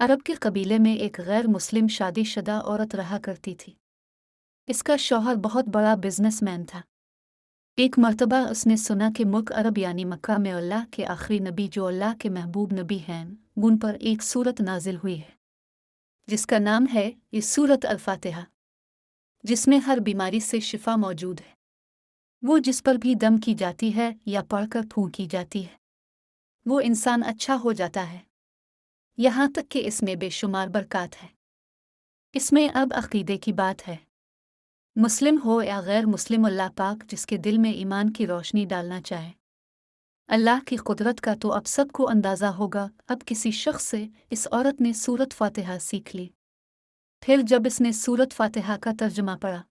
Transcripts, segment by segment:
अरब के कबीले में एक गैर मुस्लिम शादीशुदा औरत रहा करती थी। इसका शौहर बहुत बड़ा बिजनेसमैन था। एक मर्तबा उसने सुना कि मुल्क अरब यानी मक्का में अल्लाह के आखिरी नबी जो अल्लाह के महबूब नबी हैं उन पर एक सूरत नाजिल हुई है जिसका नाम है ये सूरत अल-फातिहा, जिसमें हर बीमारी से शिफा मौजूद है। वो जिस पर भी दम की जाती है या पढ़कर फूंकी जाती है वो इंसान अच्छा हो जाता है। यहाँ तक कि इसमें बेशुमार बरक़ात है। इसमें अब अक़ीदे की बात है। मुस्लिम हो या गैर मुस्लिम, अल्लाह पाक जिसके दिल में ईमान की रोशनी डालना चाहे। अल्लाह की कुदरत का तो अब सबको अंदाज़ा होगा। अब किसी शख्स से इस औरत ने सूरत फातिहा सीख ली। फिर जब इसने सूरत फातिहा का तर्जुमा पढ़ा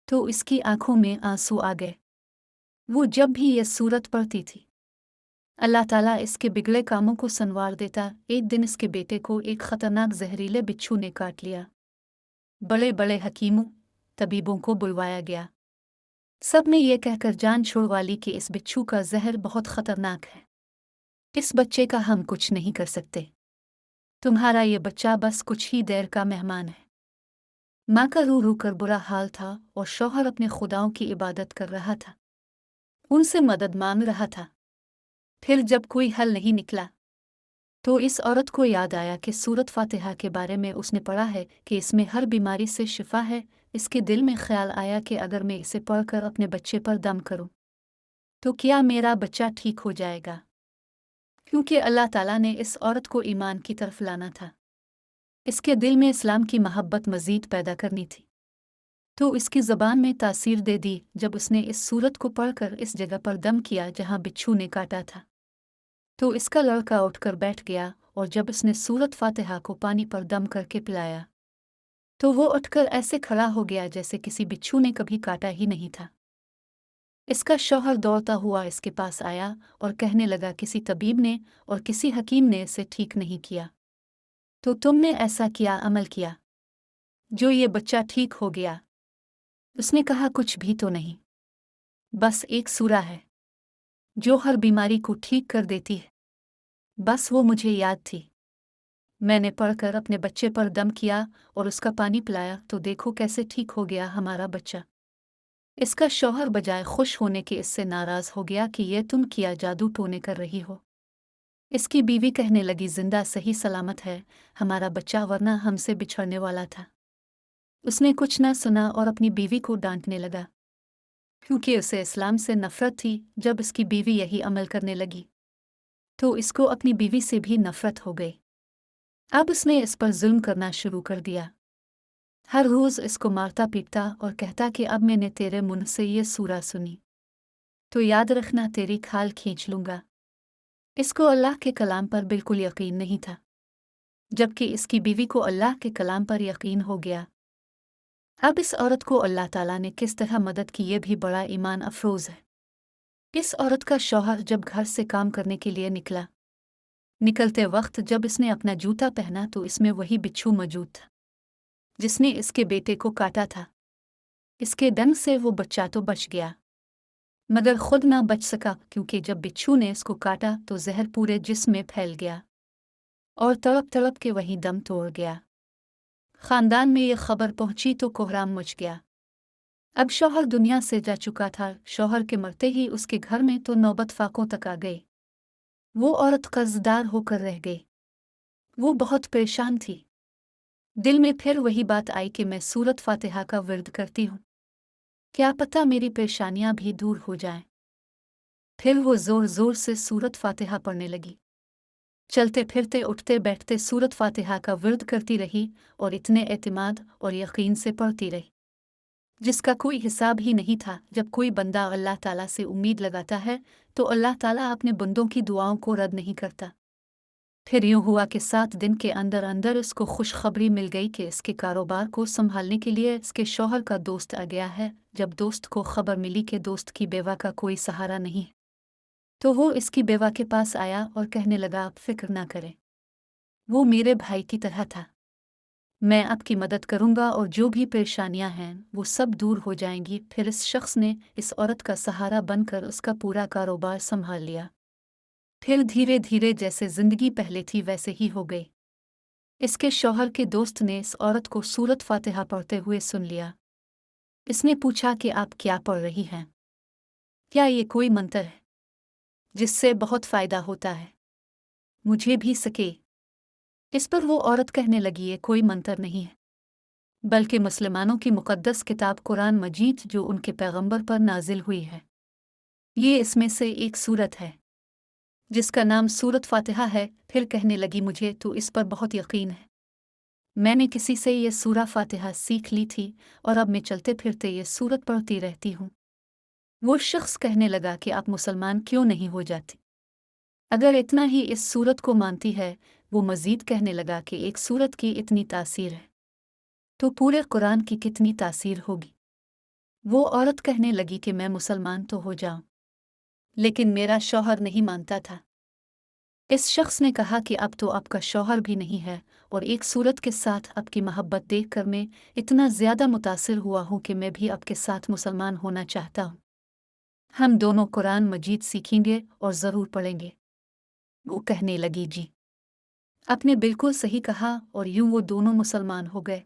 तो इसकी आंखों में आंसू आ गए। वो जब भी यह सूरत पढ़ती थी अल्लाह ताला इसके बिगड़े कामों को संवार देता। एक दिन इसके बेटे को एक ख़तरनाक जहरीले बिच्छू ने काट लिया। बड़े बड़े हकीमों तबीबों को बुलवाया गया। सब ने यह कहकर जान छुड़वा ली कि इस बिच्छू का जहर बहुत ख़तरनाक है, इस बच्चे का हम कुछ नहीं कर सकते। तुम्हारा ये बच्चा बस कुछ ही देर का मेहमान है। माँ का रू रू कर बुरा हाल था और शौहर अपने खुदाओं की इबादत कर रहा था, उनसे मदद मांग रहा था। फिर जब कोई हल नहीं निकला तो इस औरत को याद आया कि सूरत फातिहा के बारे में उसने पढ़ा है कि इसमें हर बीमारी से शिफा है। इसके दिल में ख्याल आया कि अगर मैं इसे पढ़कर अपने बच्चे पर दम करूं तो क्या मेरा बच्चा ठीक हो जाएगा, क्योंकि अल्लाह ताला ने इस औरत को ईमान की तरफ लाना था। इसके दिल में इस्लाम की मोहब्बत मज़ीद पैदा करनी थी। तो इसकी ज़बान में तासीर दे दी जब उसने इस सूरत को पढ़कर इस जगह पर दम किया जहाँ बिच्छू ने काटा था। तो इसका लड़का उठकर बैठ गया और जब उसने सूरत फातिहा को पानी पर दम करके पिलाया तो वो उठकर ऐसे खड़ा हो गया जैसे किसी बिच्छू ने कभी काटा ही नहीं था। इसका शौहर दौड़ता हुआ इसके पास आया और कहने लगा, किसी तबीब ने और किसी हकीम ने इसे ठीक नहीं किया, तो तुमने ऐसा क्या अमल किया जो ये बच्चा ठीक हो गया? उसने कहा, कुछ भी तो नहीं, बस एक सूरा है जो हर बीमारी को ठीक कर देती है। बस वो मुझे याद थी, मैंने पढ़कर अपने बच्चे पर दम किया और उसका पानी पिलाया तो देखो कैसे ठीक हो गया हमारा बच्चा। इसका शौहर बजाय खुश होने के इससे नाराज़ हो गया कि ये तुम किया जादू टोने कर रही हो। इसकी बीवी कहने लगी, जिंदा सही सलामत है हमारा बच्चा, वरना हमसे बिछड़ने वाला था। उसने कुछ न सुना और अपनी बीवी को डांटने लगा, क्योंकि उसे इस्लाम से नफरत थी। जब इसकी बीवी यही अमल करने लगी तो इसको अपनी बीवी से भी नफरत हो गई। अब उसने इस पर जुल्म करना शुरू कर दिया। हर रोज़ इसको मारता पीटता और कहता कि अब मैंने तेरे मुंह से ये सूरा सुनी तो याद रखना तेरी खाल खींच लूँगा। इसको अल्लाह के कलाम पर बिल्कुल यकीन नहीं था, जबकि इसकी बीवी को अल्लाह के कलाम पर यकीन हो गया। अब इस औरत को अल्लाह ताला ने किस तरह मदद की ये भी बड़ा ईमान अफरोज़ है। इस औरत का शौहर जब घर से काम करने के लिए निकला, निकलते वक्त जब इसने अपना जूता पहना तो इसमें वही बिच्छू मौजूद था जिसने इसके बेटे को काटा था। इसके डंग से वो बच्चा तो बच गया मगर खुद ना बच सका, क्योंकि जब बिच्छू ने इसको काटा तो जहर पूरे जिस्म में फैल गया और तड़प तड़प के वहीं दम तोड़ गया। खानदान में ये खबर पहुंची तो कोहराम मच गया। अब शौहर दुनिया से जा चुका था। शौहर के मरते ही उसके घर में तो नौबत फाकों तक आ गई। वो औरत कर्जदार होकर रह गई। वो बहुत परेशान थी। दिल में फिर वही बात आई कि मैं सूरत फातिहा का विर्द करती हूँ, क्या पता मेरी परेशानियां भी दूर हो जाएं। फिर वो जोर जोर से सूरत फातिहा पढ़ने लगी। चलते फिरते उठते बैठते सूरत फातिहा का विर्द करती रही और इतने एतमाद और यकीन से पढ़ती रही जिसका कोई हिसाब ही नहीं था। जब कोई बंदा अल्लाह ताला से उम्मीद लगाता है तो अल्लाह ताला अपने बंदों की दुआओं को रद्द नहीं करता। फिर यूँ हुआ कि 7 दिन के अंदर अंदर इसको खुशखबरी मिल गई कि इसके कारोबार को संभालने के लिए इसके शौहर का दोस्त आ गया है। जब दोस्त को खबर मिली कि दोस्त की बेवा का कोई सहारा नहीं तो वो इसकी बेवा के पास आया और कहने लगा, आप फिक्र ना करें, वो मेरे भाई की तरह था, मैं आपकी मदद करूंगा और जो भी परेशानियां हैं वो सब दूर हो जाएंगी। फिर इस शख्स ने इस औरत का सहारा बनकर उसका पूरा कारोबार संभाल लिया। फिर धीरे धीरे जैसे जिंदगी पहले थी वैसे ही हो गई। इसके शौहर के दोस्त ने इस औरत को सूरत फातिहा पढ़ते हुए सुन लिया। इसने पूछा कि आप क्या पढ़ रही हैं? क्या ये कोई मंत्र है जिससे बहुत फायदा होता है? मुझे भी सके। इस पर वो औरत कहने लगी, ये कोई मंत्र नहीं है, बल्कि मुसलमानों की मुक़द्दस किताब कुरान मजीद जो उनके पैगंबर पर नाजिल हुई है। ये इसमें से एक सूरत है जिसका नाम सूरत फातिहा है। फिर कहने लगी, मुझे तो इस पर बहुत यकीन है। मैंने किसी से ये सूरा फातिहा सीख ली थी और अब मैं चलते फिरते ये सूरत पढ़ती रहती हूँ। वो शख्स कहने लगा कि आप मुसलमान क्यों नहीं हो जाती? अगर इतना ही इस सूरत को मानती है। वो मजीद कहने लगा कि एक सूरत की इतनी तासीर है तो पूरे कुरान की कितनी तासीर होगी। वो औरत कहने लगी कि मैं मुसलमान तो हो जाऊं, लेकिन मेरा शौहर नहीं मानता था। इस शख्स ने कहा कि अब तो आपका शौहर भी नहीं है और एक सूरत के साथ आपकी मोहब्बत देखकर मैं इतना ज़्यादा मुतासिर हुआ हूँ कि मैं भी आपके साथ मुसलमान होना चाहता हूँ। हम दोनों कुरान मजीद सीखेंगे और ज़रूर पढ़ेंगे। वो कहने लगी, जी, आपने बिल्कुल सही कहा, और यूं वो दोनों मुसलमान हो गए।